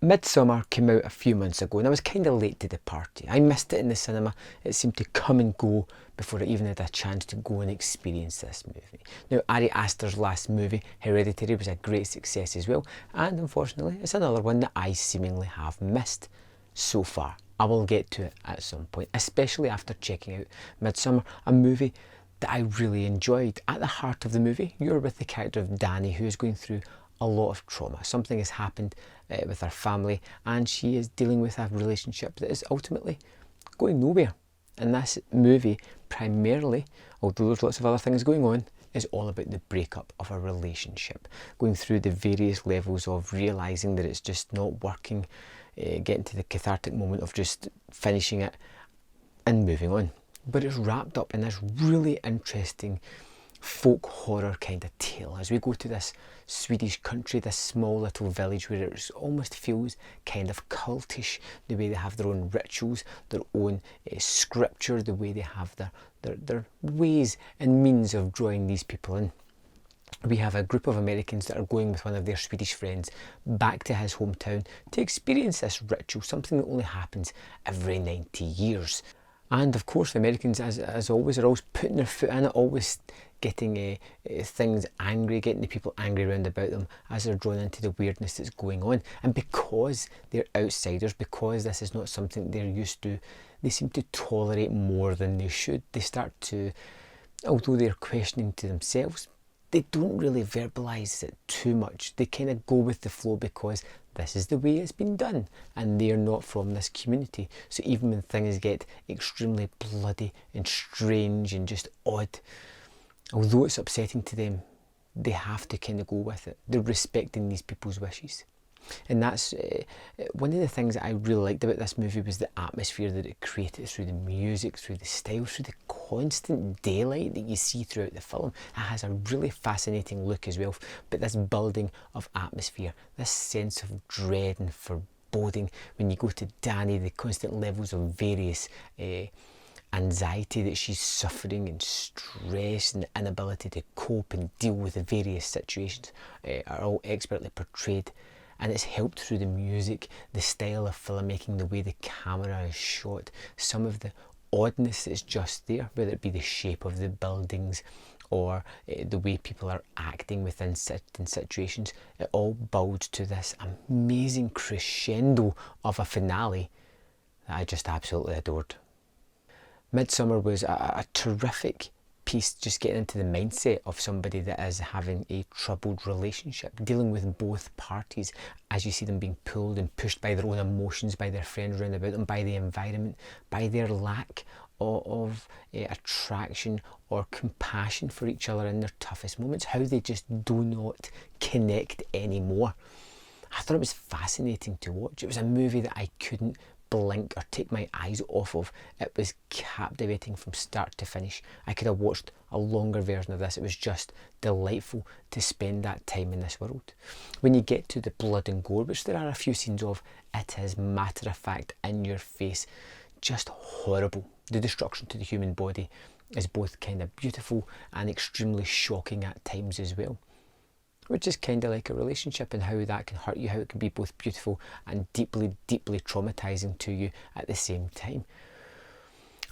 Midsommar came out a few months ago and I was kind of late to the party. I missed it in the cinema. It seemed to come and go before I even had a chance to go and experience this movie. Now, Ari Aster's last movie, Hereditary, was a great success as well, and unfortunately it's another one that I seemingly have missed so far. I will get to it at some point, especially after checking out Midsommar, a movie that I really enjoyed. At the heart of the movie, you're with the character of Danny, who is going through a lot of trauma. Something has happened with her family and she is dealing with a relationship that is ultimately going nowhere. And this movie primarily, although there's lots of other things going on, is all about the breakup of a relationship, going through the various levels of realising that it's just not working, getting to the cathartic moment of just finishing it and moving on. But it's wrapped up in this really interesting folk horror kind of tale as we go to this Swedish country, this small little village where it almost feels kind of cultish, the way they have their own rituals, their own scripture, the way they have their ways and means of drawing these people in. We have a group of Americans that are going with one of their Swedish friends back to his hometown to experience this ritual, something that only happens every 90 years. And of course the Americans, as always, are always putting their foot in it, always getting things angry, getting the people angry around about them as they're drawn into the weirdness that's going on. And because they're outsiders, because this is not something they're used to, they seem to tolerate more than they should. They start to, although they're questioning to themselves, they don't really verbalise it too much. They kind of go with the flow because this is the way it's been done and they're not from this community. So even when things get extremely bloody and strange and just odd, although it's upsetting to them, they have to kind of go with it. They're respecting these people's wishes. And that's one of the things that I really liked about this movie was the atmosphere that it created through the music, through the style, through the constant daylight that you see throughout the film. It has a really fascinating look as well, but this building of atmosphere, this sense of dread and foreboding. When you go to Danny, the constant levels of various anxiety that she's suffering and stress and the inability to cope and deal with the various situations are all expertly portrayed. And it's helped through the music, the style of filmmaking, the way the camera is shot, some of the oddness that's just there, whether it be the shape of the buildings or the way people are acting within certain situations. It all builds to this amazing crescendo of a finale that I just absolutely adored. Midsommar was a terrific piece, just getting into the mindset of somebody that is having a troubled relationship, dealing with both parties as you see them being pulled and pushed by their own emotions, by their friends around about them, by the environment, by their lack of attraction or compassion for each other in their toughest moments, how they just do not connect anymore. I thought it was fascinating to watch. It was a movie that I couldn't blink or take my eyes off of. It was captivating from start to finish. I could have watched a longer version of this. It was just delightful to spend that time in this world. When you get to the blood and gore, which there are a few scenes of, it is matter of fact, in your face, just horrible. The destruction to the human body is both kind of beautiful and extremely shocking at times as well, which is kind of like a relationship and how that can hurt you, how it can be both beautiful and deeply, deeply traumatising to you at the same time.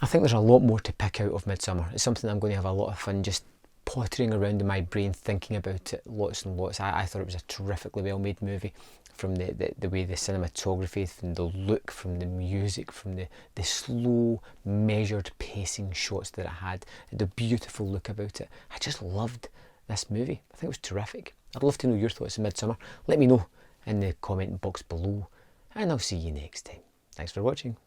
I think there's a lot more to pick out of Midsommar. It's something I'm going to have a lot of fun just pottering around in my brain, thinking about it lots and lots. I thought it was a terrifically well made movie, from the way the cinematography, from the look, from the music, from the slow measured pacing shots that it had, the beautiful look about it. I just loved this movie. I think it was terrific. I'd love to know your thoughts on Midsommar. Let me know in the comment box below and I'll see you next time. Thanks for watching.